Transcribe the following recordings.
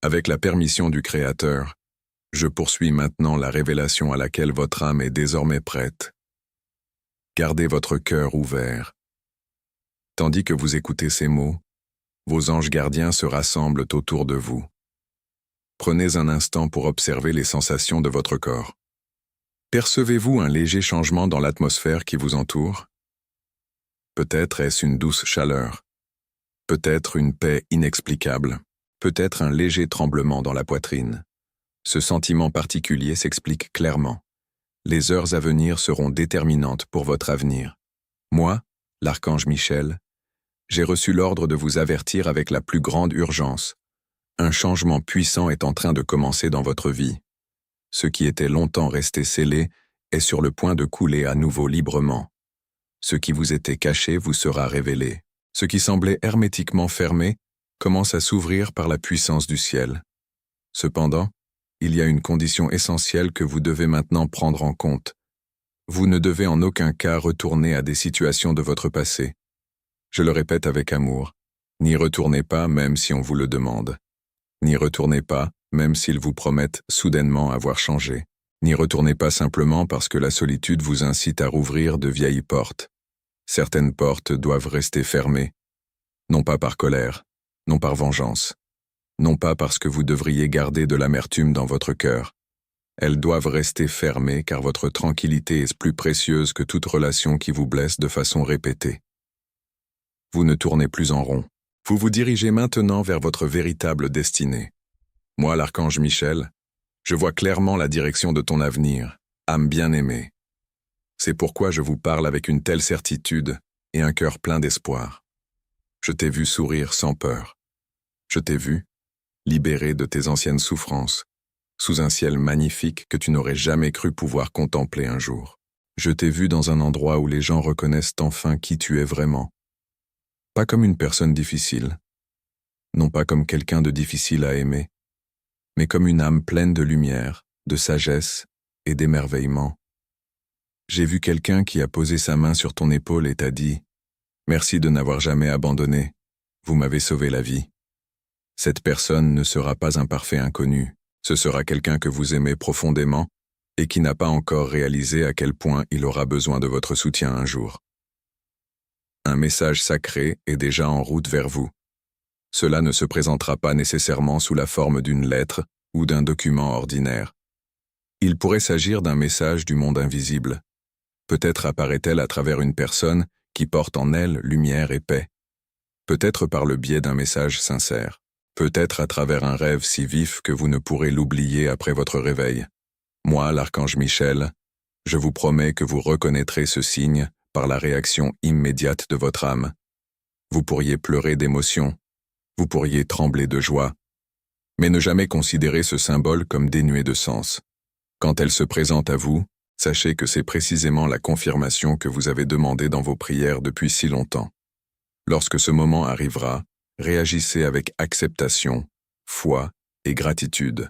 Avec la permission du Créateur, je poursuis maintenant la révélation à laquelle votre âme est désormais prête. Gardez votre cœur ouvert. Tandis que vous écoutez ces mots, vos anges gardiens se rassemblent autour de vous. Prenez un instant pour observer les sensations de votre corps. Percevez-vous un léger changement dans l'atmosphère qui vous entoure? Peut-être est-ce une douce chaleur, peut-être une paix inexplicable, peut-être un léger tremblement dans la poitrine. Ce sentiment particulier s'explique clairement. Les heures à venir seront déterminantes pour votre avenir. Moi, l'archange Michel, j'ai reçu l'ordre de vous avertir avec la plus grande urgence. Un changement puissant est en train de commencer dans votre vie. Ce qui était longtemps resté scellé est sur le point de couler à nouveau librement. Ce qui vous était caché vous sera révélé. Ce qui semblait hermétiquement fermé commence à s'ouvrir par la puissance du ciel. Cependant, il y a une condition essentielle que vous devez maintenant prendre en compte. Vous ne devez en aucun cas retourner à des situations de votre passé. Je le répète avec amour, n'y retournez pas même si on vous le demande. N'y retournez pas même s'ils vous promettent soudainement avoir changé. N'y retournez pas simplement parce que la solitude vous incite à rouvrir de vieilles portes. Certaines portes doivent rester fermées, non pas par colère, non par vengeance, non pas parce que vous devriez garder de l'amertume dans votre cœur. Elles doivent rester fermées car votre tranquillité est plus précieuse que toute relation qui vous blesse de façon répétée. Vous ne tournez plus en rond. Vous vous dirigez maintenant vers votre véritable destinée. Moi, l'archange Michel, je vois clairement la direction de ton avenir, âme bien-aimée. C'est pourquoi je vous parle avec une telle certitude et un cœur plein d'espoir. Je t'ai vu sourire sans peur. Je t'ai vu, libéré de tes anciennes souffrances, sous un ciel magnifique que tu n'aurais jamais cru pouvoir contempler un jour. Je t'ai vu dans un endroit où les gens reconnaissent enfin qui tu es vraiment. Pas comme une personne difficile, non pas comme quelqu'un de difficile à aimer, mais comme une âme pleine de lumière, de sagesse et d'émerveillement. J'ai vu quelqu'un qui a posé sa main sur ton épaule et t'a dit « Merci de n'avoir jamais abandonné, vous m'avez sauvé la vie ». Cette personne ne sera pas un parfait inconnu, ce sera quelqu'un que vous aimez profondément et qui n'a pas encore réalisé à quel point il aura besoin de votre soutien un jour. Un message sacré est déjà en route vers vous. Cela ne se présentera pas nécessairement sous la forme d'une lettre ou d'un document ordinaire. Il pourrait s'agir d'un message du monde invisible. Peut-être apparaît-elle à travers une personne qui porte en elle lumière et paix. Peut-être par le biais d'un message sincère. Peut-être à travers un rêve si vif que vous ne pourrez l'oublier après votre réveil. Moi, l'archange Michel, je vous promets que vous reconnaîtrez ce signe par la réaction immédiate de votre âme. Vous pourriez pleurer d'émotion, vous pourriez trembler de joie, mais ne jamais considérer ce symbole comme dénué de sens. Quand elle se présente à vous, sachez que c'est précisément la confirmation que vous avez demandée dans vos prières depuis si longtemps. Lorsque ce moment arrivera, réagissez avec acceptation, foi et gratitude.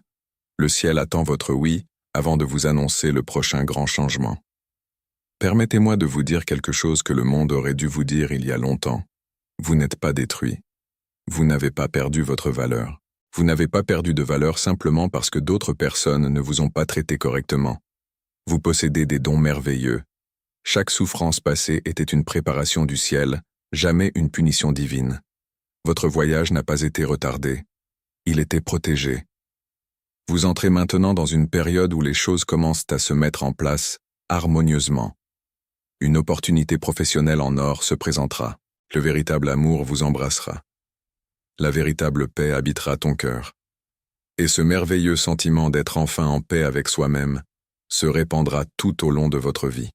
Le ciel attend votre oui avant de vous annoncer le prochain grand changement. Permettez-moi de vous dire quelque chose que le monde aurait dû vous dire il y a longtemps. Vous n'êtes pas détruit. Vous n'avez pas perdu votre valeur. Vous n'avez pas perdu de valeur simplement parce que d'autres personnes ne vous ont pas traité correctement. Vous possédez des dons merveilleux. Chaque souffrance passée était une préparation du ciel, jamais une punition divine. Votre voyage n'a pas été retardé. Il était protégé. Vous entrez maintenant dans une période où les choses commencent à se mettre en place harmonieusement. Une opportunité professionnelle en or se présentera. Le véritable amour vous embrassera. La véritable paix habitera ton cœur. Et ce merveilleux sentiment d'être enfin en paix avec soi-même se répandra tout au long de votre vie.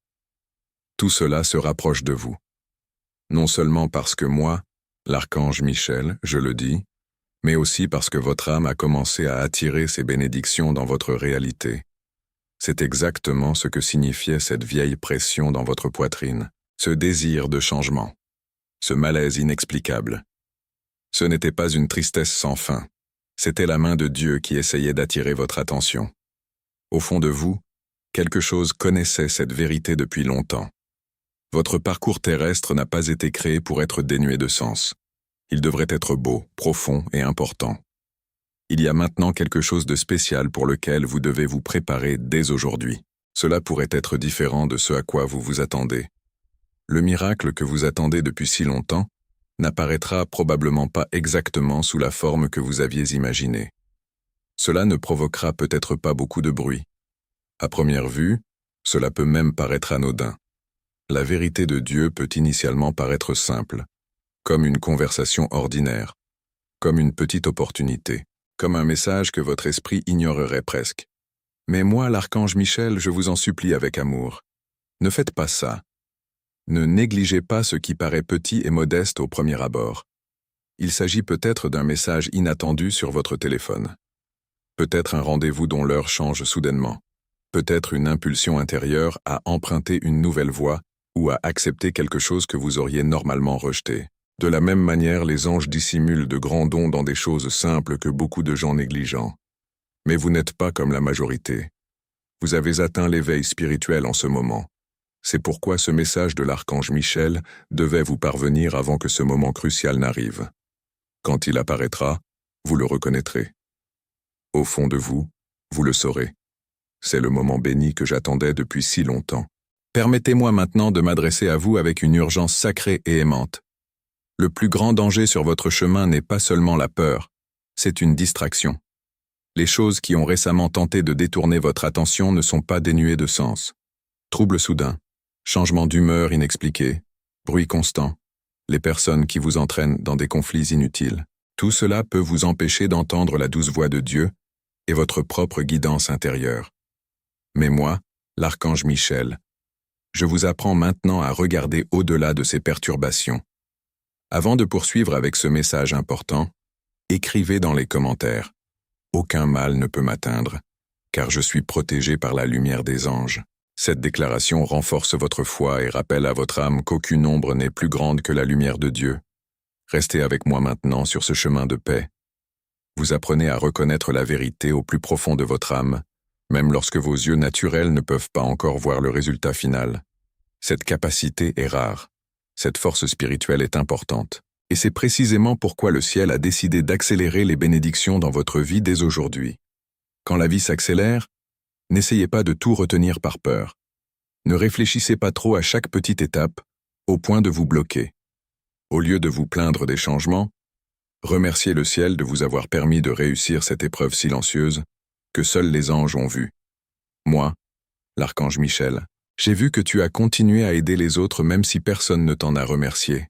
Tout cela se rapproche de vous. Non seulement parce que moi, l'archange Michel, je le dis, mais aussi parce que votre âme a commencé à attirer ces bénédictions dans votre réalité. C'est exactement ce que signifiait cette vieille pression dans votre poitrine, ce désir de changement, ce malaise inexplicable. Ce n'était pas une tristesse sans fin, c'était la main de Dieu qui essayait d'attirer votre attention. Au fond de vous, quelque chose connaissait cette vérité depuis longtemps. Votre parcours terrestre n'a pas été créé pour être dénué de sens. Il devrait être beau, profond et important. Il y a maintenant quelque chose de spécial pour lequel vous devez vous préparer dès aujourd'hui. Cela pourrait être différent de ce à quoi vous vous attendez. Le miracle que vous attendez depuis si longtemps n'apparaîtra probablement pas exactement sous la forme que vous aviez imaginée. Cela ne provoquera peut-être pas beaucoup de bruit. À première vue, cela peut même paraître anodin. La vérité de Dieu peut initialement paraître simple, comme une conversation ordinaire, comme une petite opportunité, comme un message que votre esprit ignorerait presque. Mais moi, l'archange Michel, je vous en supplie avec amour. Ne faites pas ça. Ne négligez pas ce qui paraît petit et modeste au premier abord. Il s'agit peut-être d'un message inattendu sur votre téléphone. Peut-être un rendez-vous dont l'heure change soudainement. Peut-être une impulsion intérieure à emprunter une nouvelle voie ou à accepter quelque chose que vous auriez normalement rejeté. De la même manière, les anges dissimulent de grands dons dans des choses simples que beaucoup de gens négligent. Mais vous n'êtes pas comme la majorité. Vous avez atteint l'éveil spirituel en ce moment. C'est pourquoi ce message de l'archange Michel devait vous parvenir avant que ce moment crucial n'arrive. Quand il apparaîtra, vous le reconnaîtrez. Au fond de vous, vous le saurez. C'est le moment béni que j'attendais depuis si longtemps. Permettez-moi maintenant de m'adresser à vous avec une urgence sacrée et aimante. Le plus grand danger sur votre chemin n'est pas seulement la peur, c'est une distraction. Les choses qui ont récemment tenté de détourner votre attention ne sont pas dénuées de sens. Troubles soudains, changements d'humeur inexpliqués, bruit constant, les personnes qui vous entraînent dans des conflits inutiles. Tout cela peut vous empêcher d'entendre la douce voix de Dieu et votre propre guidance intérieure. Mais moi, l'archange Michel, je vous apprends maintenant à regarder au-delà de ces perturbations. Avant de poursuivre avec ce message important, écrivez dans les commentaires « Aucun mal ne peut m'atteindre, car je suis protégé par la lumière des anges ». Cette déclaration renforce votre foi et rappelle à votre âme qu'aucune ombre n'est plus grande que la lumière de Dieu. Restez avec moi maintenant sur ce chemin de paix. Vous apprenez à reconnaître la vérité au plus profond de votre âme, même lorsque vos yeux naturels ne peuvent pas encore voir le résultat final. Cette capacité est rare. Cette force spirituelle est importante. Et c'est précisément pourquoi le ciel a décidé d'accélérer les bénédictions dans votre vie dès aujourd'hui. Quand la vie s'accélère, n'essayez pas de tout retenir par peur. Ne réfléchissez pas trop à chaque petite étape, au point de vous bloquer. Au lieu de vous plaindre des changements, remerciez le ciel de vous avoir permis de réussir cette épreuve silencieuse que seuls les anges ont vue. Moi, l'archange Michel, j'ai vu que tu as continué à aider les autres même si personne ne t'en a remercié.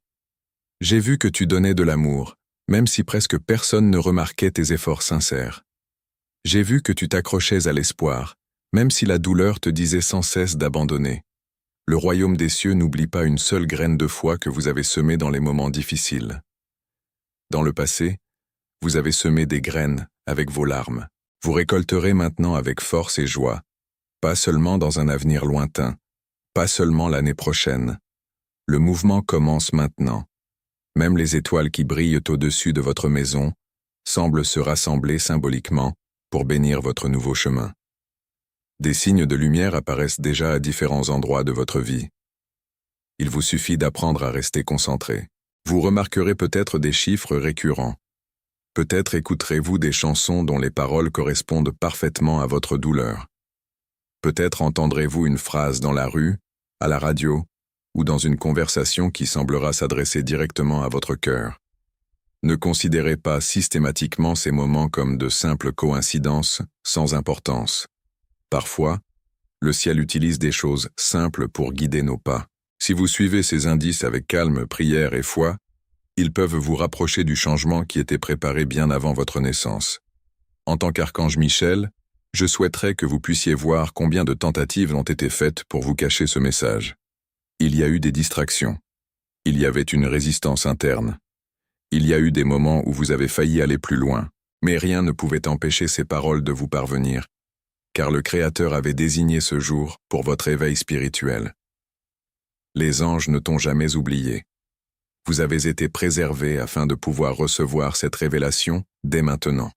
J'ai vu que tu donnais de l'amour, même si presque personne ne remarquait tes efforts sincères. J'ai vu que tu t'accrochais à l'espoir, même si la douleur te disait sans cesse d'abandonner. Le royaume des cieux n'oublie pas une seule graine de foi que vous avez semée dans les moments difficiles. Dans le passé, vous avez semé des graines avec vos larmes. Vous récolterez maintenant avec force et joie, pas seulement dans un avenir lointain, pas seulement l'année prochaine. Le mouvement commence maintenant. Même les étoiles qui brillent au-dessus de votre maison semblent se rassembler symboliquement pour bénir votre nouveau chemin. Des signes de lumière apparaissent déjà à différents endroits de votre vie. Il vous suffit d'apprendre à rester concentré. Vous remarquerez peut-être des chiffres récurrents. Peut-être écouterez-vous des chansons dont les paroles correspondent parfaitement à votre douleur. Peut-être entendrez-vous une phrase dans la rue, à la radio, ou dans une conversation qui semblera s'adresser directement à votre cœur. Ne considérez pas systématiquement ces moments comme de simples coïncidences sans importance. Parfois, le ciel utilise des choses simples pour guider nos pas. Si vous suivez ces indices avec calme, prière et foi, ils peuvent vous rapprocher du changement qui était préparé bien avant votre naissance. En tant qu'archange Michel, je souhaiterais que vous puissiez voir combien de tentatives ont été faites pour vous cacher ce message. Il y a eu des distractions. Il y avait une résistance interne. Il y a eu des moments où vous avez failli aller plus loin, mais rien ne pouvait empêcher ces paroles de vous parvenir, car le Créateur avait désigné ce jour pour votre éveil spirituel. Les anges ne t'ont jamais oublié. Vous avez été préservés afin de pouvoir recevoir cette révélation dès maintenant.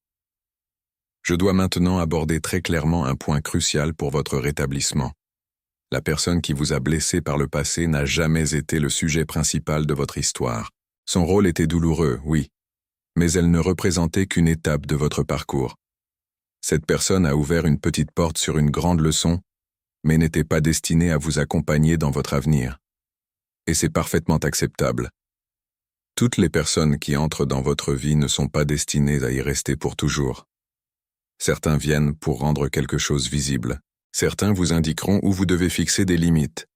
Je dois maintenant aborder très clairement un point crucial pour votre rétablissement. La personne qui vous a blessé par le passé n'a jamais été le sujet principal de votre histoire. Son rôle était douloureux, oui, mais elle ne représentait qu'une étape de votre parcours. Cette personne a ouvert une petite porte sur une grande leçon, mais n'était pas destinée à vous accompagner dans votre avenir. Et c'est parfaitement acceptable. Toutes les personnes qui entrent dans votre vie ne sont pas destinées à y rester pour toujours. Certains viennent pour rendre quelque chose visible. Certains vous indiqueront où vous devez fixer des limites.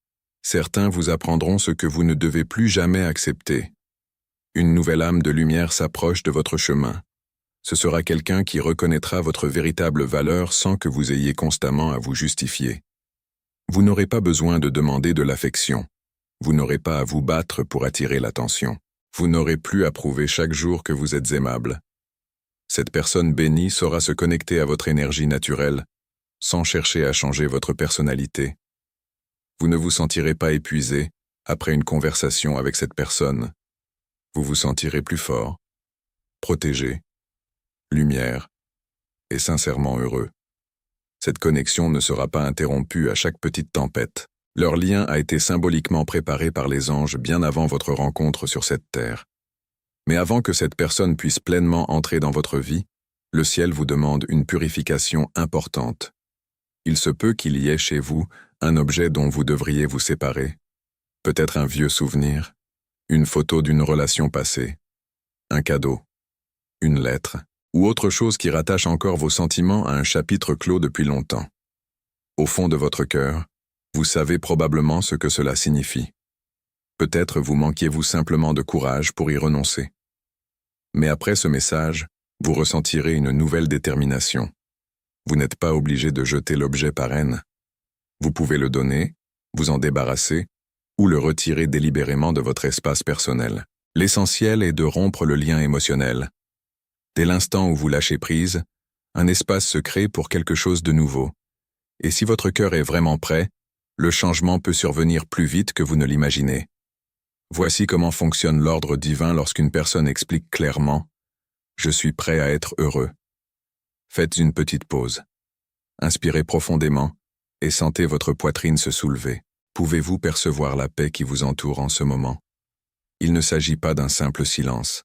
Certains vous apprendront ce que vous ne devez plus jamais accepter. Une nouvelle âme de lumière s'approche de votre chemin. Ce sera quelqu'un qui reconnaîtra votre véritable valeur sans que vous ayez constamment à vous justifier. Vous n'aurez pas besoin de demander de l'affection. Vous n'aurez pas à vous battre pour attirer l'attention. Vous n'aurez plus à prouver chaque jour que vous êtes aimable. Cette personne bénie saura se connecter à votre énergie naturelle, sans chercher à changer votre personnalité. Vous ne vous sentirez pas épuisé après une conversation avec cette personne. Vous vous sentirez plus fort, protégé, lumière et sincèrement heureux. Cette connexion ne sera pas interrompue à chaque petite tempête. Leur lien a été symboliquement préparé par les anges bien avant votre rencontre sur cette terre. Mais avant que cette personne puisse pleinement entrer dans votre vie, le ciel vous demande une purification importante. Il se peut qu'il y ait chez vous un objet dont vous devriez vous séparer, peut-être un vieux souvenir, une photo d'une relation passée, un cadeau, une lettre, ou autre chose qui rattache encore vos sentiments à un chapitre clos depuis longtemps. Au fond de votre cœur, vous savez probablement ce que cela signifie. Peut-être vous manquiez-vous simplement de courage pour y renoncer. Mais après ce message, vous ressentirez une nouvelle détermination. Vous n'êtes pas obligé de jeter l'objet par haine. Vous pouvez le donner, vous en débarrasser, ou le retirer délibérément de votre espace personnel. L'essentiel est de rompre le lien émotionnel. Dès l'instant où vous lâchez prise, un espace se crée pour quelque chose de nouveau. Et si votre cœur est vraiment prêt, le changement peut survenir plus vite que vous ne l'imaginez. Voici comment fonctionne l'ordre divin lorsqu'une personne explique clairement « Je suis prêt à être heureux ». Faites une petite pause. Inspirez profondément et sentez votre poitrine se soulever. Pouvez-vous percevoir la paix qui vous entoure en ce moment? Il ne s'agit pas d'un simple silence.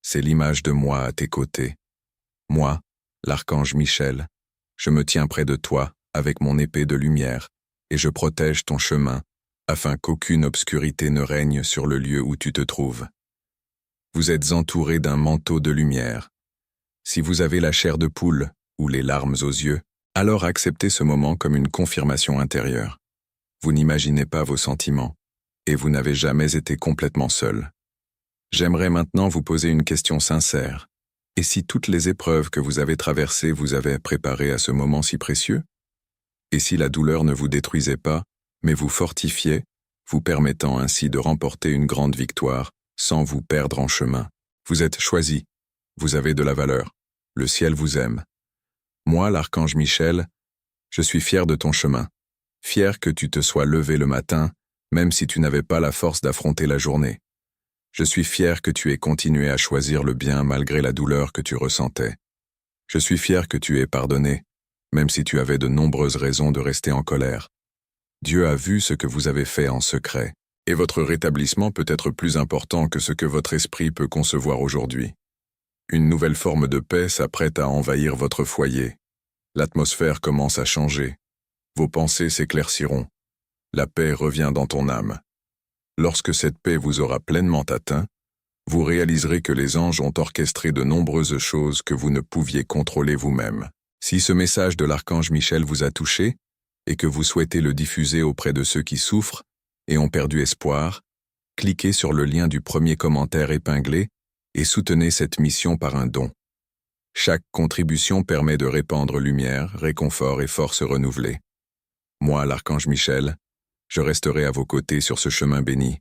C'est l'image de moi à tes côtés. Moi, l'archange Michel, je me tiens près de toi avec mon épée de lumière et je protège ton chemin afin qu'aucune obscurité ne règne sur le lieu où tu te trouves. Vous êtes entouré d'un manteau de lumière. Si vous avez la chair de poule ou les larmes aux yeux, alors acceptez ce moment comme une confirmation intérieure. Vous n'imaginez pas vos sentiments, et vous n'avez jamais été complètement seul. J'aimerais maintenant vous poser une question sincère. Et si toutes les épreuves que vous avez traversées vous avaient préparé à ce moment si précieux? Et si la douleur ne vous détruisait pas, mais vous fortifiait, vous permettant ainsi de remporter une grande victoire, sans vous perdre en chemin? Vous êtes choisi. Vous avez de la valeur. Le ciel vous aime. Moi, l'archange Michel, je suis fier de ton chemin. Fier que tu te sois levé le matin, même si tu n'avais pas la force d'affronter la journée. Je suis fier que tu aies continué à choisir le bien malgré la douleur que tu ressentais. Je suis fier que tu aies pardonné, même si tu avais de nombreuses raisons de rester en colère. Dieu a vu ce que vous avez fait en secret, et votre rétablissement peut être plus important que ce que votre esprit peut concevoir aujourd'hui. Une nouvelle forme de paix s'apprête à envahir votre foyer. L'atmosphère commence à changer. Vos pensées s'éclairciront. La paix revient dans ton âme. Lorsque cette paix vous aura pleinement atteint, vous réaliserez que les anges ont orchestré de nombreuses choses que vous ne pouviez contrôler vous-même. Si ce message de l'archange Michel vous a touché, et que vous souhaitez le diffuser auprès de ceux qui souffrent et ont perdu espoir, cliquez sur le lien du premier commentaire épinglé et soutenez cette mission par un don. Chaque contribution permet de répandre lumière, réconfort et force renouvelée. Moi, l'archange Michel, je resterai à vos côtés sur ce chemin béni.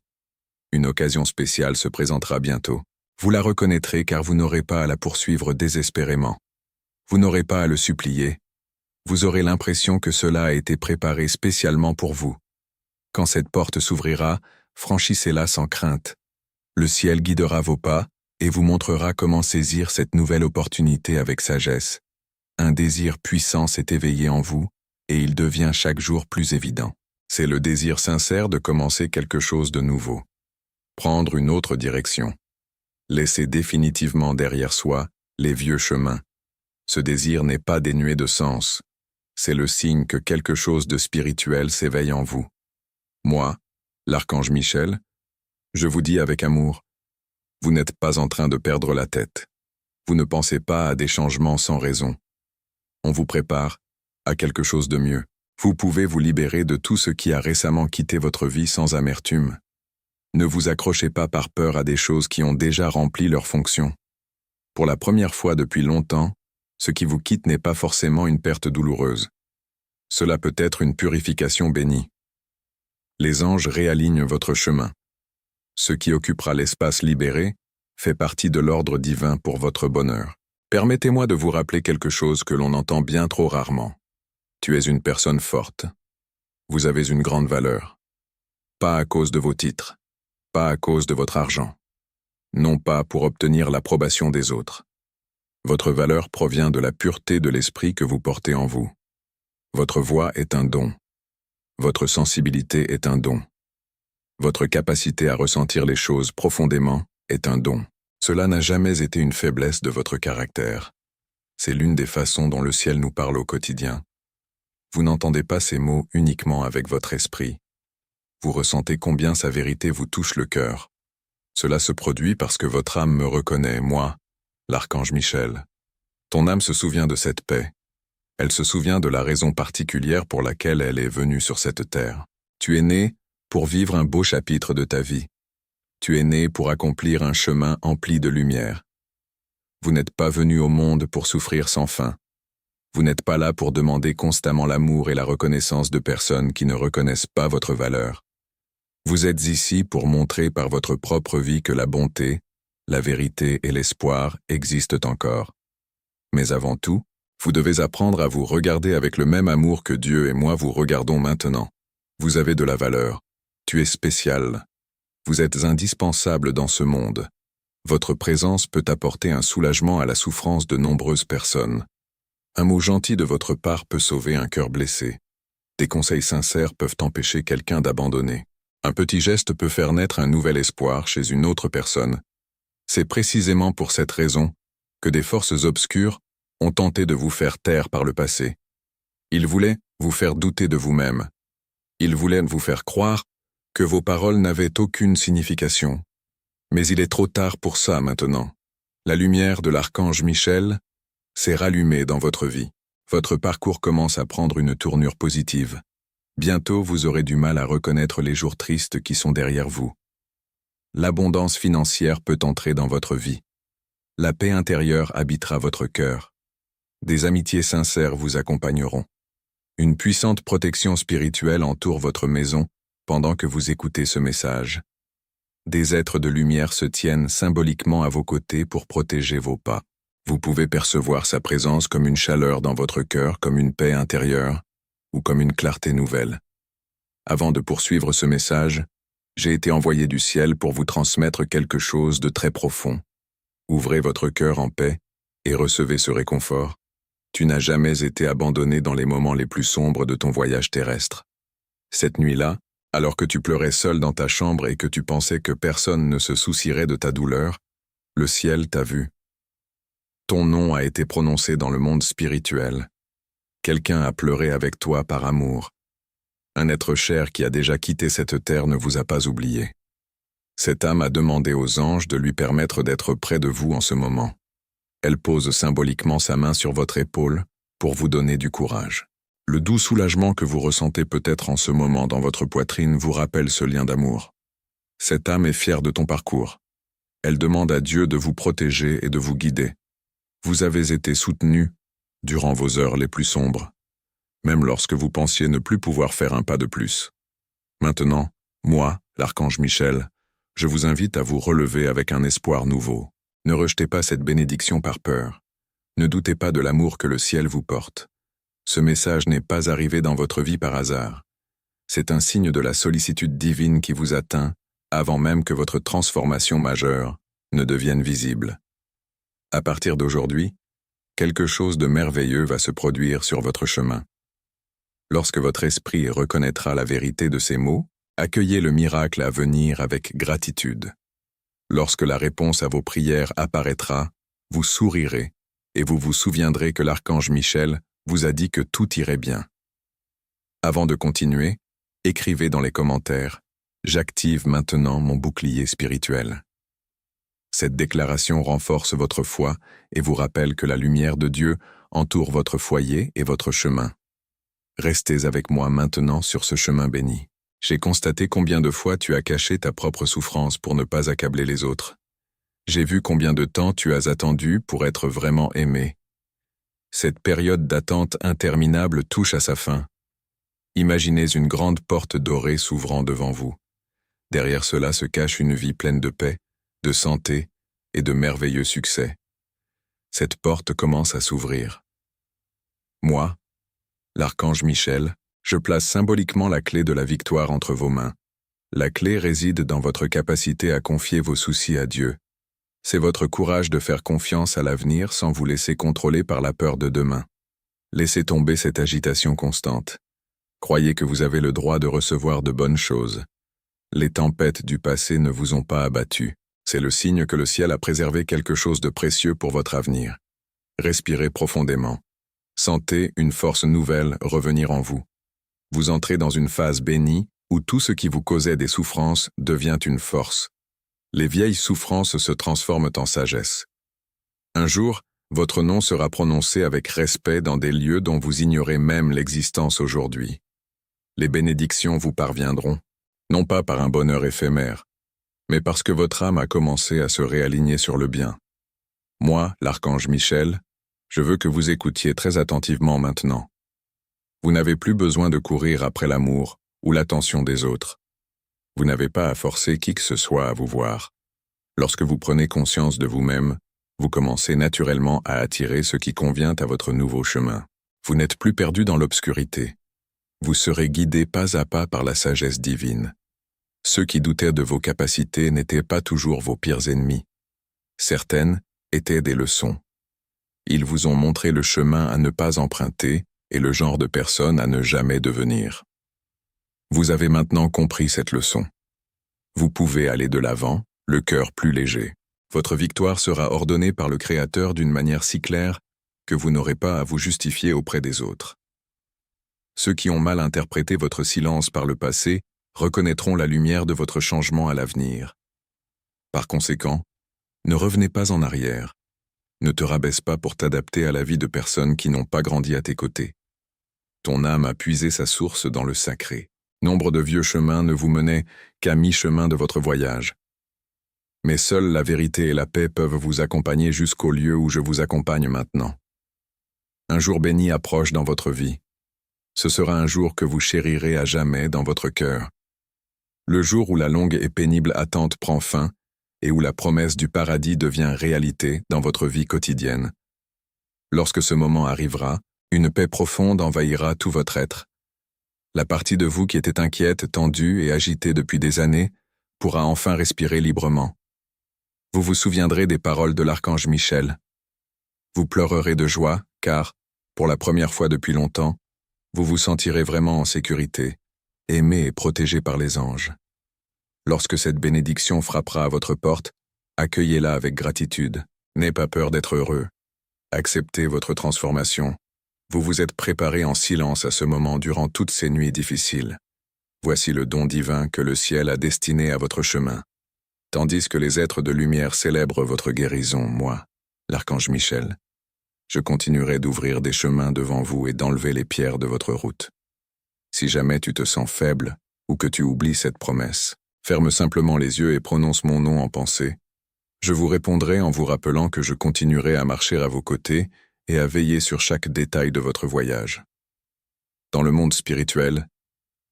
Une occasion spéciale se présentera bientôt. Vous la reconnaîtrez car vous n'aurez pas à la poursuivre désespérément. Vous n'aurez pas à le supplier. Vous aurez l'impression que cela a été préparé spécialement pour vous. Quand cette porte s'ouvrira, franchissez-la sans crainte. Le ciel guidera vos pas et vous montrera comment saisir cette nouvelle opportunité avec sagesse. Un désir puissant s'est éveillé en vous et il devient chaque jour plus évident. C'est le désir sincère de commencer quelque chose de nouveau. Prendre une autre direction. Laissez définitivement derrière soi les vieux chemins. Ce désir n'est pas dénué de sens. C'est le signe que quelque chose de spirituel s'éveille en vous. Moi, l'archange Michel, je vous dis avec amour, vous n'êtes pas en train de perdre la tête. Vous ne pensez pas à des changements sans raison. On vous prépare à quelque chose de mieux. Vous pouvez vous libérer de tout ce qui a récemment quitté votre vie sans amertume. Ne vous accrochez pas par peur à des choses qui ont déjà rempli leur fonction. Pour la première fois depuis longtemps, ce qui vous quitte n'est pas forcément une perte douloureuse. Cela peut être une purification bénie. Les anges réalignent votre chemin. Ce qui occupera l'espace libéré fait partie de l'ordre divin pour votre bonheur. Permettez-moi de vous rappeler quelque chose que l'on entend bien trop rarement. Tu es une personne forte. Vous avez une grande valeur. Pas à cause de vos titres, pas à cause de votre argent, non pas pour obtenir l'approbation des autres. Votre valeur provient de la pureté de l'esprit que vous portez en vous. Votre voix est un don. Votre sensibilité est un don. Votre capacité à ressentir les choses profondément est un don. Cela n'a jamais été une faiblesse de votre caractère. C'est l'une des façons dont le ciel nous parle au quotidien. Vous n'entendez pas ces mots uniquement avec votre esprit. Vous ressentez combien sa vérité vous touche le cœur. Cela se produit parce que votre âme me reconnaît, moi, l'archange Michel. Ton âme se souvient de cette paix. Elle se souvient de la raison particulière pour laquelle elle est venue sur cette terre. Tu es né pour vivre un beau chapitre de ta vie. Tu es né pour accomplir un chemin empli de lumière. Vous n'êtes pas venu au monde pour souffrir sans fin. Vous n'êtes pas là pour demander constamment l'amour et la reconnaissance de personnes qui ne reconnaissent pas votre valeur. Vous êtes ici pour montrer par votre propre vie que la bonté, la vérité et l'espoir existent encore. Mais avant tout, vous devez apprendre à vous regarder avec le même amour que Dieu et moi vous regardons maintenant. Vous avez de la valeur. Tu es spécial. Vous êtes indispensable dans ce monde. Votre présence peut apporter un soulagement à la souffrance de nombreuses personnes. Un mot gentil de votre part peut sauver un cœur blessé. Des conseils sincères peuvent empêcher quelqu'un d'abandonner. Un petit geste peut faire naître un nouvel espoir chez une autre personne. C'est précisément pour cette raison que des forces obscures ont tenté de vous faire taire par le passé. Ils voulaient vous faire douter de vous-même. Ils voulaient vous faire croire que vos paroles n'avaient aucune signification. Mais il est trop tard pour ça maintenant. La lumière de l'archange Michel s'est rallumée dans votre vie. Votre parcours commence à prendre une tournure positive. Bientôt, vous aurez du mal à reconnaître les jours tristes qui sont derrière vous. L'abondance financière peut entrer dans votre vie. La paix intérieure habitera votre cœur. Des amitiés sincères vous accompagneront. Une puissante protection spirituelle entoure votre maison pendant que vous écoutez ce message. Des êtres de lumière se tiennent symboliquement à vos côtés pour protéger vos pas. Vous pouvez percevoir sa présence comme une chaleur dans votre cœur, comme une paix intérieure, ou comme une clarté nouvelle. Avant de poursuivre ce message, j'ai été envoyé du ciel pour vous transmettre quelque chose de très profond. Ouvrez votre cœur en paix et recevez ce réconfort. Tu n'as jamais été abandonné dans les moments les plus sombres de ton voyage terrestre. Cette nuit-là, alors que tu pleurais seul dans ta chambre et que tu pensais que personne ne se soucierait de ta douleur, le ciel t'a vu. Ton nom a été prononcé dans le monde spirituel. Quelqu'un a pleuré avec toi par amour. Un être cher qui a déjà quitté cette terre ne vous a pas oublié. Cette âme a demandé aux anges de lui permettre d'être près de vous en ce moment. Elle pose symboliquement sa main sur votre épaule pour vous donner du courage. Le doux soulagement que vous ressentez peut-être en ce moment dans votre poitrine vous rappelle ce lien d'amour. Cette âme est fière de ton parcours. Elle demande à Dieu de vous protéger et de vous guider. Vous avez été soutenu durant vos heures les plus sombres, même lorsque vous pensiez ne plus pouvoir faire un pas de plus. Maintenant, moi, l'archange Michel, je vous invite à vous relever avec un espoir nouveau. Ne rejetez pas cette bénédiction par peur. Ne doutez pas de l'amour que le ciel vous porte. Ce message n'est pas arrivé dans votre vie par hasard. C'est un signe de la sollicitude divine qui vous atteint avant même que votre transformation majeure ne devienne visible. À partir d'aujourd'hui, quelque chose de merveilleux va se produire sur votre chemin. Lorsque votre esprit reconnaîtra la vérité de ces mots, accueillez le miracle à venir avec gratitude. Lorsque la réponse à vos prières apparaîtra, vous sourirez et vous vous souviendrez que l'archange Michel vous a dit que tout irait bien. Avant de continuer, écrivez dans les commentaires « J'active maintenant mon bouclier spirituel ». Cette déclaration renforce votre foi et vous rappelle que la lumière de Dieu entoure votre foyer et votre chemin. Restez avec moi maintenant sur ce chemin béni. J'ai constaté combien de fois tu as caché ta propre souffrance pour ne pas accabler les autres. J'ai vu combien de temps tu as attendu pour être vraiment aimé. Cette période d'attente interminable touche à sa fin. Imaginez une grande porte dorée s'ouvrant devant vous. Derrière cela se cache une vie pleine de paix, de santé et de merveilleux succès. Cette porte commence à s'ouvrir. Moi, l'archange Michel, je place symboliquement la clé de la victoire entre vos mains. La clé réside dans votre capacité à confier vos soucis à Dieu. C'est votre courage de faire confiance à l'avenir sans vous laisser contrôler par la peur de demain. Laissez tomber cette agitation constante. Croyez que vous avez le droit de recevoir de bonnes choses. Les tempêtes du passé ne vous ont pas abattu. C'est le signe que le ciel a préservé quelque chose de précieux pour votre avenir. Respirez profondément. Sentez une force nouvelle revenir en vous. Vous entrez dans une phase bénie où tout ce qui vous causait des souffrances devient une force. Les vieilles souffrances se transforment en sagesse. Un jour, votre nom sera prononcé avec respect dans des lieux dont vous ignorez même l'existence aujourd'hui. Les bénédictions vous parviendront, non pas par un bonheur éphémère, mais parce que votre âme a commencé à se réaligner sur le bien. Moi, l'archange Michel, je veux que vous écoutiez très attentivement maintenant. Vous n'avez plus besoin de courir après l'amour ou l'attention des autres. Vous n'avez pas à forcer qui que ce soit à vous voir. Lorsque vous prenez conscience de vous-même, vous commencez naturellement à attirer ce qui convient à votre nouveau chemin. Vous n'êtes plus perdu dans l'obscurité. Vous serez guidé pas à pas par la sagesse divine. Ceux qui doutaient de vos capacités n'étaient pas toujours vos pires ennemis. Certaines étaient des leçons. Ils vous ont montré le chemin à ne pas emprunter et le genre de personne à ne jamais devenir. Vous avez maintenant compris cette leçon. Vous pouvez aller de l'avant, le cœur plus léger. Votre victoire sera ordonnée par le Créateur d'une manière si claire que vous n'aurez pas à vous justifier auprès des autres. Ceux qui ont mal interprété votre silence par le passé reconnaîtront la lumière de votre changement à l'avenir. Par conséquent, ne revenez pas en arrière. Ne te rabaisse pas pour t'adapter à la vie de personnes qui n'ont pas grandi à tes côtés. Ton âme a puisé sa source dans le sacré. Nombre de vieux chemins ne vous menaient qu'à mi-chemin de votre voyage. Mais seule la vérité et la paix peuvent vous accompagner jusqu'au lieu où je vous accompagne maintenant. Un jour béni approche dans votre vie. Ce sera un jour que vous chérirez à jamais dans votre cœur. Le jour où la longue et pénible attente prend fin et où la promesse du paradis devient réalité dans votre vie quotidienne. Lorsque ce moment arrivera, une paix profonde envahira tout votre être. La partie de vous qui était inquiète, tendue et agitée depuis des années pourra enfin respirer librement. Vous vous souviendrez des paroles de l'archange Michel. Vous pleurerez de joie, car, pour la première fois depuis longtemps, vous vous sentirez vraiment en sécurité, aimé et protégé par les anges. Lorsque cette bénédiction frappera à votre porte, accueillez-la avec gratitude. N'ayez pas peur d'être heureux. Acceptez votre transformation. Vous vous êtes préparé en silence à ce moment durant toutes ces nuits difficiles. Voici le don divin que le ciel a destiné à votre chemin. Tandis que les êtres de lumière célèbrent votre guérison, moi, l'archange Michel, je continuerai d'ouvrir des chemins devant vous et d'enlever les pierres de votre route. Si jamais tu te sens faible ou que tu oublies cette promesse, ferme simplement les yeux et prononce mon nom en pensée. Je vous répondrai en vous rappelant que je continuerai à marcher à vos côtés et à veiller sur chaque détail de votre voyage. Dans le monde spirituel,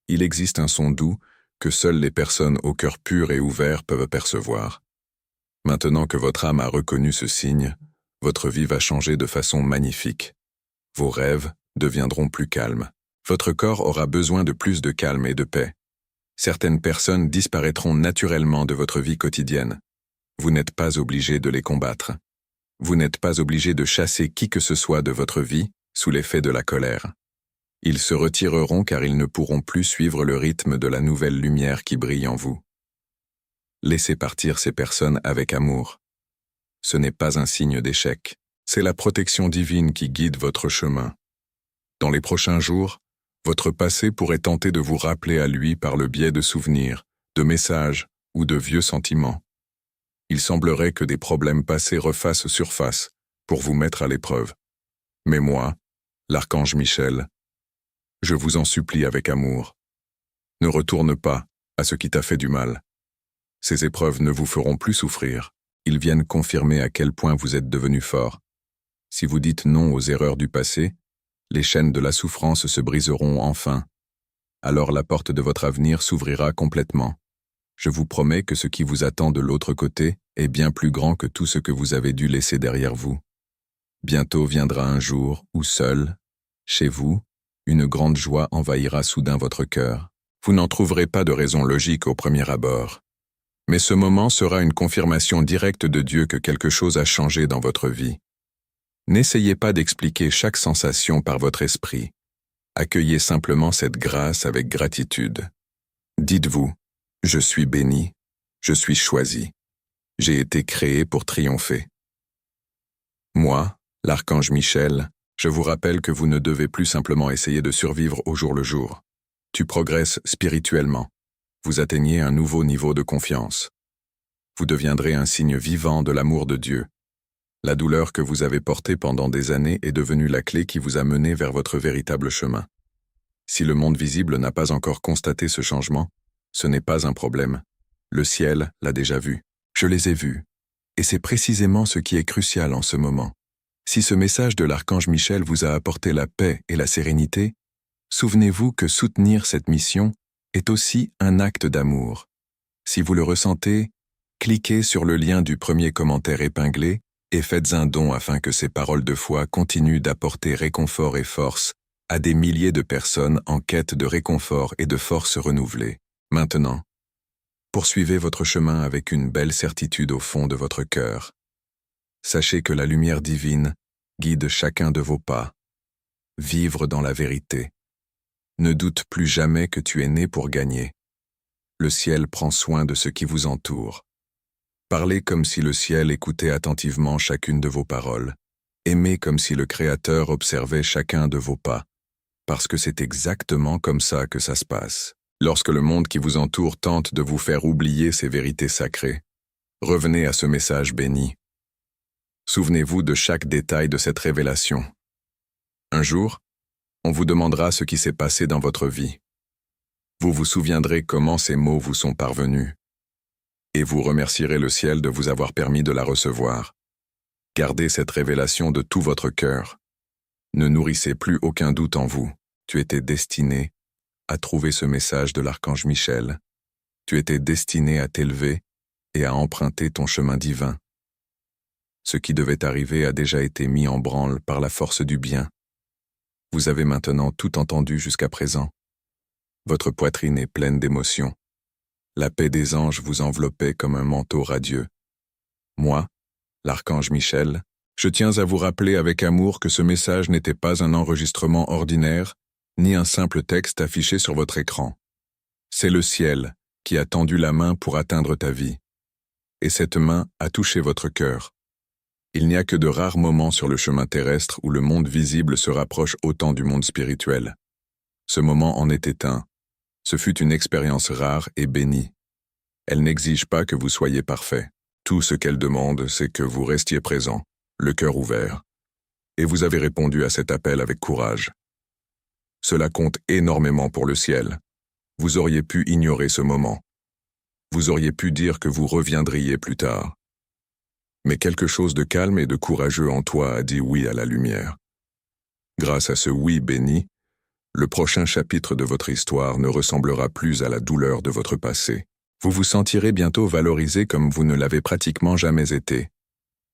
il existe un son doux que seules les personnes au cœur pur et ouvert peuvent percevoir. Maintenant que votre âme a reconnu ce signe, votre vie va changer de façon magnifique. Vos rêves deviendront plus calmes. Votre corps aura besoin de plus de calme et de paix. Certaines personnes disparaîtront naturellement de votre vie quotidienne. Vous n'êtes pas obligé de les combattre. Vous n'êtes pas obligé de chasser qui que ce soit de votre vie sous l'effet de la colère. Ils se retireront car ils ne pourront plus suivre le rythme de la nouvelle lumière qui brille en vous. Laissez partir ces personnes avec amour. Ce n'est pas un signe d'échec, c'est la protection divine qui guide votre chemin. Dans les prochains jours, votre passé pourrait tenter de vous rappeler à lui par le biais de souvenirs, de messages ou de vieux sentiments. Il semblerait que des problèmes passés refassent surface pour vous mettre à l'épreuve. Mais moi, l'archange Michel, je vous en supplie avec amour. Ne retourne pas à ce qui t'a fait du mal. Ces épreuves ne vous feront plus souffrir. Ils viennent confirmer à quel point vous êtes devenu fort. Si vous dites non aux erreurs du passé, les chaînes de la souffrance se briseront enfin. Alors la porte de votre avenir s'ouvrira complètement. Je vous promets que ce qui vous attend de l'autre côté est bien plus grand que tout ce que vous avez dû laisser derrière vous. Bientôt viendra un jour où seul, chez vous, une grande joie envahira soudain votre cœur. Vous n'en trouverez pas de raison logique au premier abord. Mais ce moment sera une confirmation directe de Dieu que quelque chose a changé dans votre vie. N'essayez pas d'expliquer chaque sensation par votre esprit. Accueillez simplement cette grâce avec gratitude. Dites-vous, je suis béni, je suis choisi. J'ai été créé pour triompher. Moi, l'archange Michel, je vous rappelle que vous ne devez plus simplement essayer de survivre au jour le jour. Tu progresses spirituellement. Vous atteignez un nouveau niveau de confiance. Vous deviendrez un signe vivant de l'amour de Dieu. La douleur que vous avez portée pendant des années est devenue la clé qui vous a mené vers votre véritable chemin. Si le monde visible n'a pas encore constaté ce changement, ce n'est pas un problème. Le ciel l'a déjà vu. Je les ai vus. Et c'est précisément ce qui est crucial en ce moment. Si ce message de l'archange Michel vous a apporté la paix et la sérénité, souvenez-vous que soutenir cette mission est aussi un acte d'amour. Si vous le ressentez, cliquez sur le lien du premier commentaire épinglé et faites un don afin que ces paroles de foi continuent d'apporter réconfort et force à des milliers de personnes en quête de réconfort et de force renouvelée. Maintenant, poursuivez votre chemin avec une belle certitude au fond de votre cœur. Sachez que la lumière divine guide chacun de vos pas. Vivre dans la vérité. Ne doute plus jamais que tu es né pour gagner. Le ciel prend soin de ce qui vous entoure. Parlez comme si le ciel écoutait attentivement chacune de vos paroles. Aimez comme si le Créateur observait chacun de vos pas. Parce que c'est exactement comme ça que ça se passe. Lorsque le monde qui vous entoure tente de vous faire oublier ces vérités sacrées, revenez à ce message béni. Souvenez-vous de chaque détail de cette révélation. Un jour, on vous demandera ce qui s'est passé dans votre vie. Vous vous souviendrez comment ces mots vous sont parvenus. Et vous remercierez le ciel de vous avoir permis de la recevoir. Gardez cette révélation de tout votre cœur. Ne nourrissez plus aucun doute en vous. Tu étais destiné à trouver ce message de l'archange Michel. Tu étais destiné à t'élever et à emprunter ton chemin divin. Ce qui devait arriver a déjà été mis en branle par la force du bien. Vous avez maintenant tout entendu jusqu'à présent. Votre poitrine est pleine d'émotions. La paix des anges vous enveloppait comme un manteau radieux. Moi, l'archange Michel, je tiens à vous rappeler avec amour que ce message n'était pas un enregistrement ordinaire, ni un simple texte affiché sur votre écran. C'est le ciel qui a tendu la main pour atteindre ta vie. Et cette main a touché votre cœur. Il n'y a que de rares moments sur le chemin terrestre où le monde visible se rapproche autant du monde spirituel. Ce moment en était un. Ce fut une expérience rare et bénie. Elle n'exige pas que vous soyez parfait. Tout ce qu'elle demande, c'est que vous restiez présent, le cœur ouvert. Et vous avez répondu à cet appel avec courage. Cela compte énormément pour le ciel. Vous auriez pu ignorer ce moment. Vous auriez pu dire que vous reviendriez plus tard. Mais quelque chose de calme et de courageux en toi a dit oui à la lumière. Grâce à ce oui béni, le prochain chapitre de votre histoire ne ressemblera plus à la douleur de votre passé. Vous vous sentirez bientôt valorisé comme vous ne l'avez pratiquement jamais été.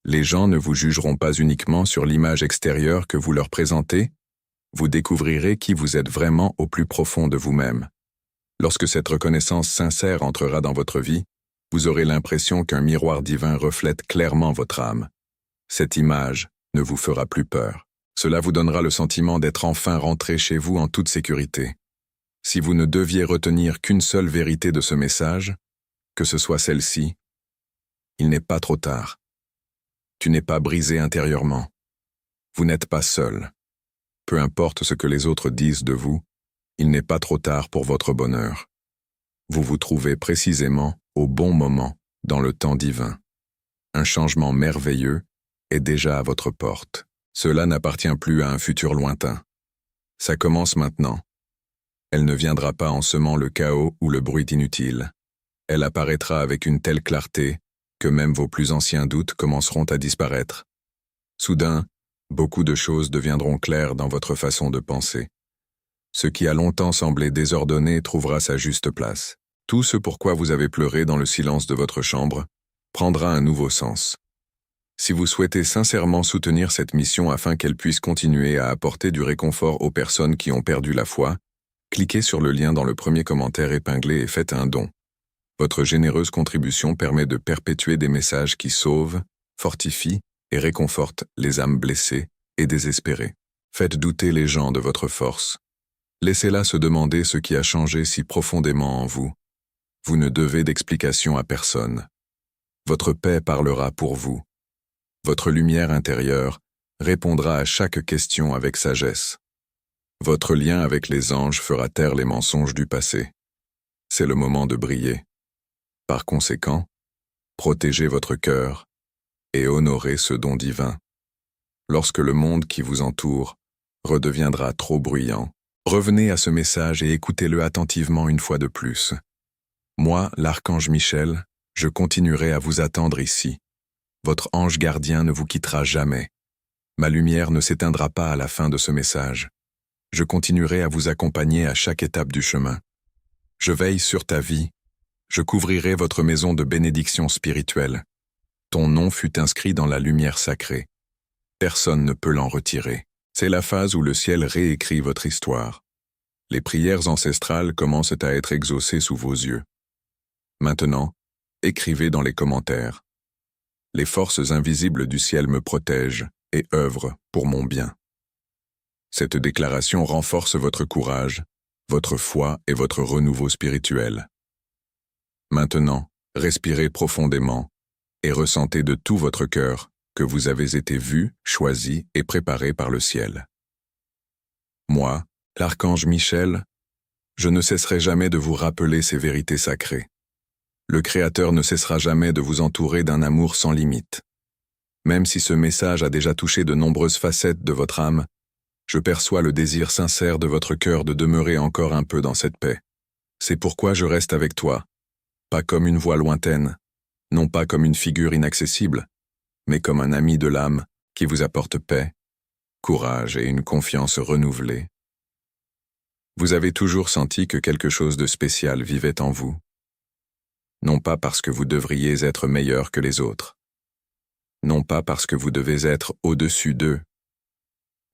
Les gens ne vous jugeront pas uniquement sur l'image extérieure que vous leur présentez, vous découvrirez qui vous êtes vraiment au plus profond de vous-même. Lorsque cette reconnaissance sincère entrera dans votre vie, vous aurez l'impression qu'un miroir divin reflète clairement votre âme. Cette image ne vous fera plus peur. Cela vous donnera le sentiment d'être enfin rentré chez vous en toute sécurité. Si vous ne deviez retenir qu'une seule vérité de ce message, que ce soit celle-ci, il n'est pas trop tard. Tu n'es pas brisé intérieurement. Vous n'êtes pas seul. Peu importe ce que les autres disent de vous, il n'est pas trop tard pour votre bonheur. Vous vous trouvez précisément au bon moment, dans le temps divin. Un changement merveilleux est déjà à votre porte. Cela n'appartient plus à un futur lointain. Ça commence maintenant. Elle ne viendra pas en semant le chaos ou le bruit inutile. Elle apparaîtra avec une telle clarté que même vos plus anciens doutes commenceront à disparaître. Soudain, beaucoup de choses deviendront claires dans votre façon de penser. Ce qui a longtemps semblé désordonné trouvera sa juste place. Tout ce pourquoi vous avez pleuré dans le silence de votre chambre prendra un nouveau sens. Si vous souhaitez sincèrement soutenir cette mission afin qu'elle puisse continuer à apporter du réconfort aux personnes qui ont perdu la foi, cliquez sur le lien dans le premier commentaire épinglé et faites un don. Votre généreuse contribution permet de perpétuer des messages qui sauvent, fortifient et réconfortent les âmes blessées et désespérées. Faites douter les gens de votre force. Laissez-la se demander ce qui a changé si profondément en vous. Vous ne devez d'explication à personne. Votre paix parlera pour vous. Votre lumière intérieure répondra à chaque question avec sagesse. Votre lien avec les anges fera taire les mensonges du passé. C'est le moment de briller. Par conséquent, protégez votre cœur et honorez ce don divin. Lorsque le monde qui vous entoure redeviendra trop bruyant, revenez à ce message et écoutez-le attentivement une fois de plus. Moi, l'archange Michel, je continuerai à vous attendre ici. Votre ange gardien ne vous quittera jamais. Ma lumière ne s'éteindra pas à la fin de ce message. Je continuerai à vous accompagner à chaque étape du chemin. Je veille sur ta vie. Je couvrirai votre maison de bénédictions spirituelles. Ton nom fut inscrit dans la lumière sacrée. Personne ne peut l'en retirer. C'est la phase où le ciel réécrit votre histoire. Les prières ancestrales commencent à être exaucées sous vos yeux. Maintenant, écrivez dans les commentaires. Les forces invisibles du ciel me protègent et œuvrent pour mon bien. Cette déclaration renforce votre courage, votre foi et votre renouveau spirituel. Maintenant, respirez profondément et ressentez de tout votre cœur que vous avez été vu, choisi et préparé par le ciel. Moi, l'archange Michel, je ne cesserai jamais de vous rappeler ces vérités sacrées. Le Créateur ne cessera jamais de vous entourer d'un amour sans limite. Même si ce message a déjà touché de nombreuses facettes de votre âme, je perçois le désir sincère de votre cœur de demeurer encore un peu dans cette paix. C'est pourquoi je reste avec toi, pas comme une voix lointaine, non pas comme une figure inaccessible, mais comme un ami de l'âme qui vous apporte paix, courage et une confiance renouvelée. Vous avez toujours senti que quelque chose de spécial vivait en vous. Non pas parce que vous devriez être meilleur que les autres, non pas parce que vous devez être au-dessus d'eux,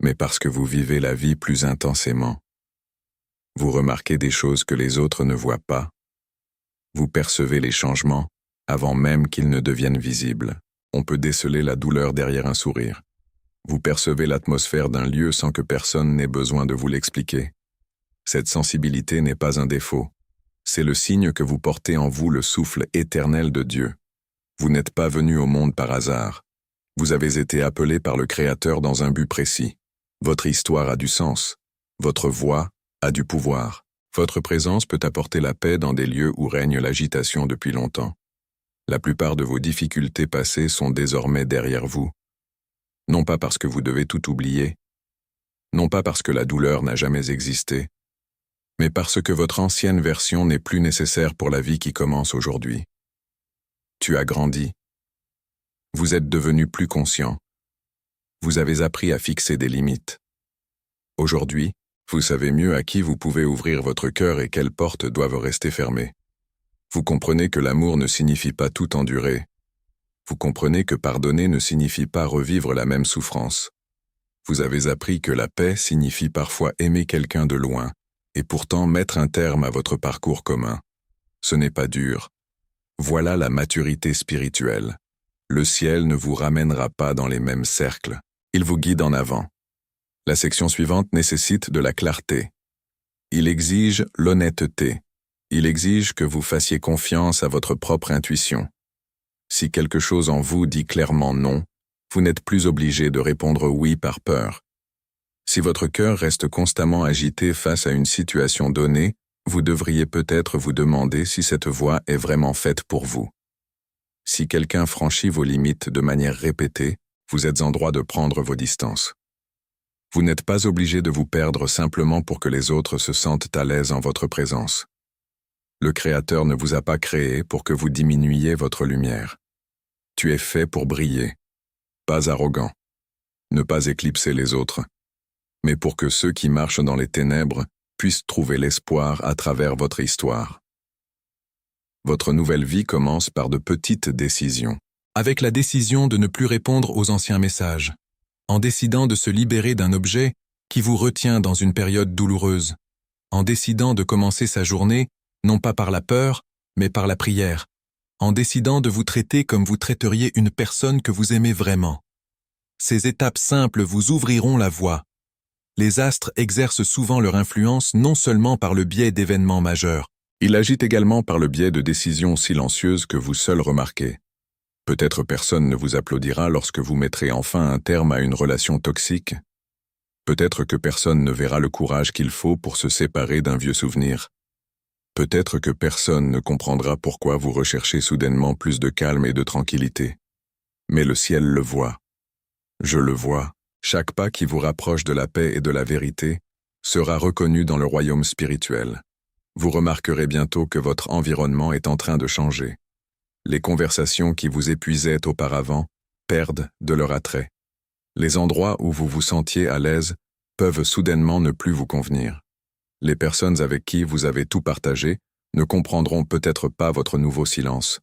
mais parce que vous vivez la vie plus intensément. Vous remarquez des choses que les autres ne voient pas. Vous percevez les changements avant même qu'ils ne deviennent visibles. On peut déceler la douleur derrière un sourire. Vous percevez l'atmosphère d'un lieu sans que personne n'ait besoin de vous l'expliquer. Cette sensibilité n'est pas un défaut. C'est le signe que vous portez en vous le souffle éternel de Dieu. Vous n'êtes pas venu au monde par hasard. Vous avez été appelé par le Créateur dans un but précis. Votre histoire a du sens. Votre voix a du pouvoir. Votre présence peut apporter la paix dans des lieux où règne l'agitation depuis longtemps. La plupart de vos difficultés passées sont désormais derrière vous. Non pas parce que vous devez tout oublier, non pas parce que la douleur n'a jamais existé, mais parce que votre ancienne version n'est plus nécessaire pour la vie qui commence aujourd'hui. Tu as grandi. Vous êtes devenu plus conscient. Vous avez appris à fixer des limites. Aujourd'hui, vous savez mieux à qui vous pouvez ouvrir votre cœur et quelles portes doivent rester fermées. Vous comprenez que l'amour ne signifie pas tout endurer. Vous comprenez que pardonner ne signifie pas revivre la même souffrance. Vous avez appris que la paix signifie parfois aimer quelqu'un de loin, et pourtant mettre un terme à votre parcours commun. Ce n'est pas dur. Voilà la maturité spirituelle. Le ciel ne vous ramènera pas dans les mêmes cercles. Il vous guide en avant. La section suivante nécessite de la clarté. Il exige l'honnêteté. Il exige que vous fassiez confiance à votre propre intuition. Si quelque chose en vous dit clairement non, vous n'êtes plus obligé de répondre oui par peur. Si votre cœur reste constamment agité face à une situation donnée, vous devriez peut-être vous demander si cette voie est vraiment faite pour vous. Si quelqu'un franchit vos limites de manière répétée, vous êtes en droit de prendre vos distances. Vous n'êtes pas obligé de vous perdre simplement pour que les autres se sentent à l'aise en votre présence. Le Créateur ne vous a pas créé pour que vous diminuiez votre lumière. Tu es fait pour briller, pas arrogant, ne pas éclipser les autres, mais pour que ceux qui marchent dans les ténèbres puissent trouver l'espoir à travers votre histoire. Votre nouvelle vie commence par de petites décisions. Avec la décision de ne plus répondre aux anciens messages, en décidant de se libérer d'un objet qui vous retient dans une période douloureuse, en décidant de commencer sa journée, non pas par la peur, mais par la prière, en décidant de vous traiter comme vous traiteriez une personne que vous aimez vraiment. Ces étapes simples vous ouvriront la voie. Les astres exercent souvent leur influence non seulement par le biais d'événements majeurs, il agit également par le biais de décisions silencieuses que vous seul remarquez. Peut-être personne ne vous applaudira lorsque vous mettrez enfin un terme à une relation toxique. Peut-être que personne ne verra le courage qu'il faut pour se séparer d'un vieux souvenir. Peut-être que personne ne comprendra pourquoi vous recherchez soudainement plus de calme et de tranquillité. Mais le ciel le voit. Je le vois. Chaque pas qui vous rapproche de la paix et de la vérité sera reconnu dans le royaume spirituel. Vous remarquerez bientôt que votre environnement est en train de changer. Les conversations qui vous épuisaient auparavant perdent de leur attrait. Les endroits où vous vous sentiez à l'aise peuvent soudainement ne plus vous convenir. Les personnes avec qui vous avez tout partagé ne comprendront peut-être pas votre nouveau silence.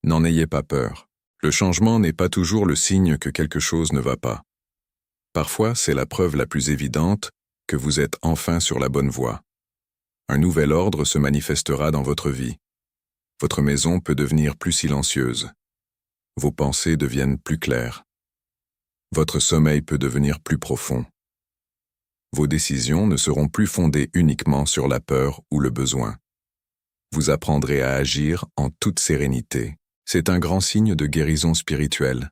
N'en ayez pas peur. Le changement n'est pas toujours le signe que quelque chose ne va pas. Parfois, c'est la preuve la plus évidente que vous êtes enfin sur la bonne voie. Un nouvel ordre se manifestera dans votre vie. Votre maison peut devenir plus silencieuse. Vos pensées deviennent plus claires. Votre sommeil peut devenir plus profond. Vos décisions ne seront plus fondées uniquement sur la peur ou le besoin. Vous apprendrez à agir en toute sérénité. C'est un grand signe de guérison spirituelle.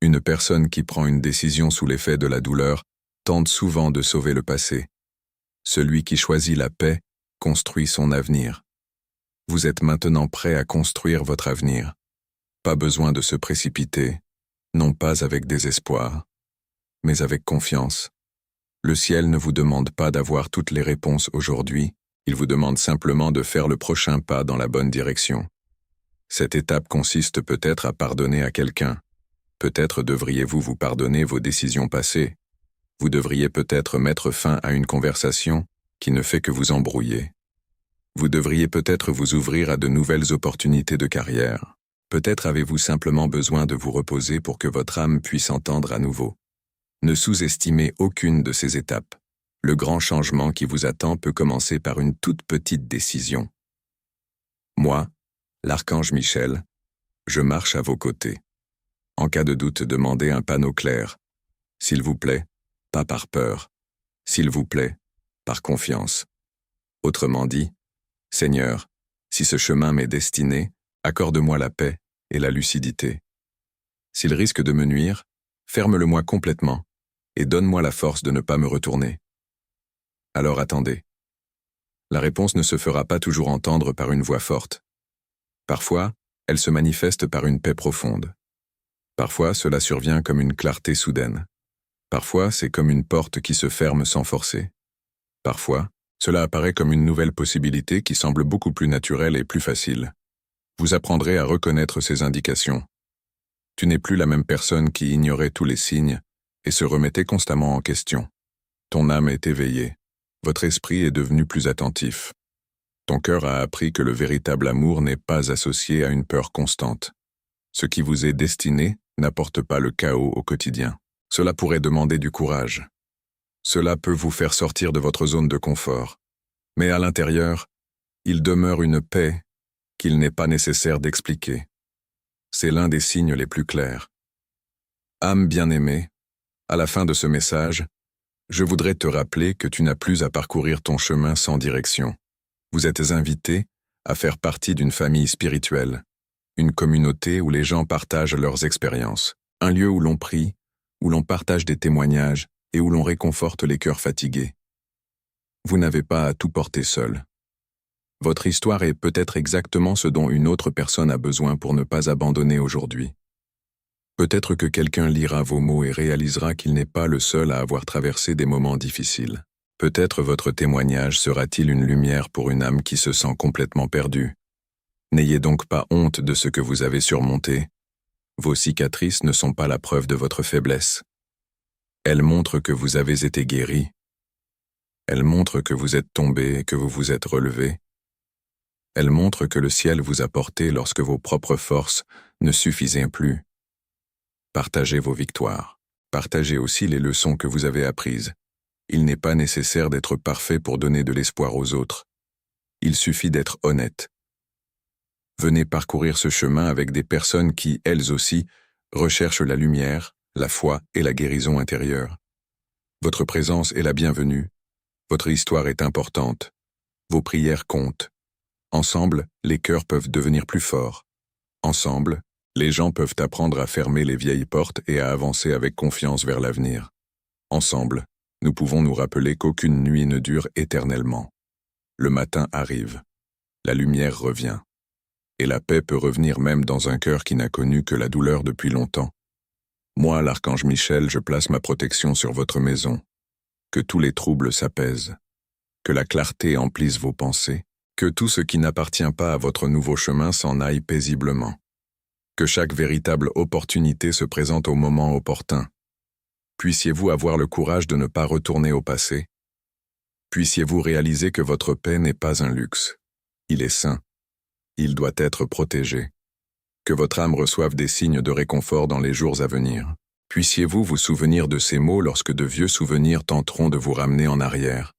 Une personne qui prend une décision sous l'effet de la douleur tente souvent de sauver le passé. Celui qui choisit la paix construit son avenir. Vous êtes maintenant prêt à construire votre avenir. Pas besoin de se précipiter, non pas avec désespoir, mais avec confiance. Le ciel ne vous demande pas d'avoir toutes les réponses aujourd'hui, il vous demande simplement de faire le prochain pas dans la bonne direction. Cette étape consiste peut-être à pardonner à quelqu'un. Peut-être devriez-vous vous pardonner vos décisions passées. Vous devriez peut-être mettre fin à une conversation qui ne fait que vous embrouiller. Vous devriez peut-être vous ouvrir à de nouvelles opportunités de carrière. Peut-être avez-vous simplement besoin de vous reposer pour que votre âme puisse entendre à nouveau. Ne sous-estimez aucune de ces étapes. Le grand changement qui vous attend peut commencer par une toute petite décision. Moi, l'archange Michel, je marche à vos côtés. En cas de doute, demandez un panneau clair. S'il vous plaît, pas par peur. S'il vous plaît, par confiance. Autrement dit, Seigneur, si ce chemin m'est destiné, accorde-moi la paix et la lucidité. S'il risque de me nuire, ferme-le-moi complètement et donne-moi la force de ne pas me retourner. Alors attendez. La réponse ne se fera pas toujours entendre par une voix forte. Parfois, elle se manifeste par une paix profonde. Parfois, cela survient comme une clarté soudaine. Parfois, c'est comme une porte qui se ferme sans forcer. Parfois, cela apparaît comme une nouvelle possibilité qui semble beaucoup plus naturelle et plus facile. Vous apprendrez à reconnaître ces indications. Tu n'es plus la même personne qui ignorait tous les signes et se remettait constamment en question. Ton âme est éveillée. Votre esprit est devenu plus attentif. Ton cœur a appris que le véritable amour n'est pas associé à une peur constante. Ce qui vous est destiné n'apporte pas le chaos au quotidien. Cela pourrait demander du courage. Cela peut vous faire sortir de votre zone de confort. Mais à l'intérieur, il demeure une paix qu'il n'est pas nécessaire d'expliquer. C'est l'un des signes les plus clairs. Âme bien-aimée, à la fin de ce message, je voudrais te rappeler que tu n'as plus à parcourir ton chemin sans direction. Vous êtes invité à faire partie d'une famille spirituelle, une communauté où les gens partagent leurs expériences, un lieu où l'on prie, où l'on partage des témoignages et où l'on réconforte les cœurs fatigués. Vous n'avez pas à tout porter seul. Votre histoire est peut-être exactement ce dont une autre personne a besoin pour ne pas abandonner aujourd'hui. Peut-être que quelqu'un lira vos mots et réalisera qu'il n'est pas le seul à avoir traversé des moments difficiles. Peut-être votre témoignage sera-t-il une lumière pour une âme qui se sent complètement perdue. N'ayez donc pas honte de ce que vous avez surmonté. Vos cicatrices ne sont pas la preuve de votre faiblesse. Elles montrent que vous avez été guéri. Elles montrent que vous êtes tombé et que vous vous êtes relevé. Elles montrent que le ciel vous a porté lorsque vos propres forces ne suffisaient plus. Partagez vos victoires. Partagez aussi les leçons que vous avez apprises. Il n'est pas nécessaire d'être parfait pour donner de l'espoir aux autres. Il suffit d'être honnête. Venez parcourir ce chemin avec des personnes qui, elles aussi, recherchent la lumière, la foi et la guérison intérieure. Votre présence est la bienvenue. Votre histoire est importante. Vos prières comptent. Ensemble, les cœurs peuvent devenir plus forts. Ensemble, les gens peuvent apprendre à fermer les vieilles portes et à avancer avec confiance vers l'avenir. Ensemble, nous pouvons nous rappeler qu'aucune nuit ne dure éternellement. Le matin arrive. La lumière revient. Et la paix peut revenir même dans un cœur qui n'a connu que la douleur depuis longtemps. Moi, l'archange Michel, je place ma protection sur votre maison. Que tous les troubles s'apaisent. Que la clarté emplisse vos pensées. Que tout ce qui n'appartient pas à votre nouveau chemin s'en aille paisiblement. Que chaque véritable opportunité se présente au moment opportun. Puissiez-vous avoir le courage de ne pas retourner au passé. Puissiez-vous réaliser que votre paix n'est pas un luxe. Il est saint. Il doit être protégé. Que votre âme reçoive des signes de réconfort dans les jours à venir. Puissiez-vous vous souvenir de ces mots lorsque de vieux souvenirs tenteront de vous ramener en arrière.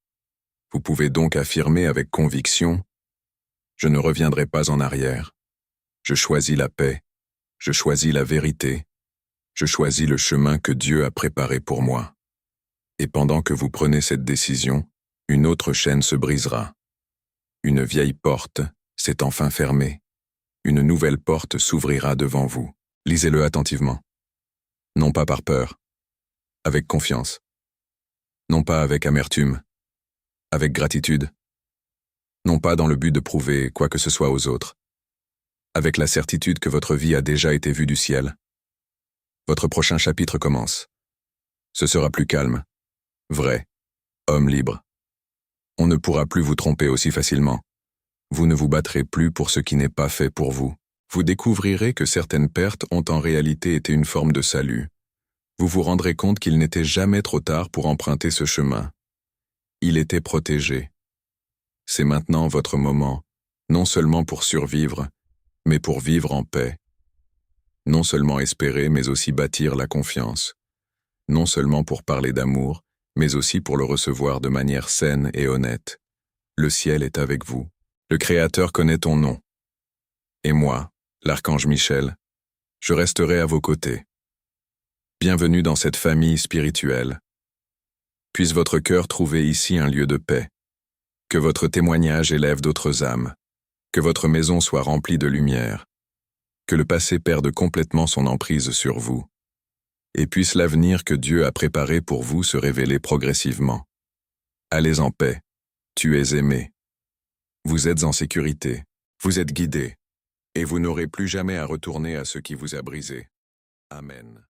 Vous pouvez donc affirmer avec conviction « Je ne reviendrai pas en arrière. Je choisis la paix. Je choisis la vérité. Je choisis le chemin que Dieu a préparé pour moi. » Et pendant que vous prenez cette décision, une autre chaîne se brisera. Une vieille porte s'est enfin fermée. Une nouvelle porte s'ouvrira devant vous. Lisez-le attentivement. Non pas par peur, avec confiance. Non pas avec amertume, avec gratitude. Non pas dans le but de prouver quoi que ce soit aux autres. Avec la certitude que votre vie a déjà été vue du ciel. Votre prochain chapitre commence. Ce sera plus calme, vrai, homme libre. On ne pourra plus vous tromper aussi facilement. Vous ne vous battrez plus pour ce qui n'est pas fait pour vous. Vous découvrirez que certaines pertes ont en réalité été une forme de salut. Vous vous rendrez compte qu'il n'était jamais trop tard pour emprunter ce chemin. Il était protégé. C'est maintenant votre moment, non seulement pour survivre, mais pour vivre en paix. Non seulement espérer, mais aussi bâtir la confiance. Non seulement pour parler d'amour, mais aussi pour le recevoir de manière saine et honnête. Le ciel est avec vous. Le Créateur connaît ton nom. Et moi, l'archange Michel, je resterai à vos côtés. Bienvenue dans cette famille spirituelle. Puisse votre cœur trouver ici un lieu de paix. Que votre témoignage élève d'autres âmes. Que votre maison soit remplie de lumière. Que le passé perde complètement son emprise sur vous. Et puisse l'avenir que Dieu a préparé pour vous se révéler progressivement. Allez en paix. Tu es aimé. Vous êtes en sécurité. Vous êtes guidé. Et vous n'aurez plus jamais à retourner à ce qui vous a brisé. Amen.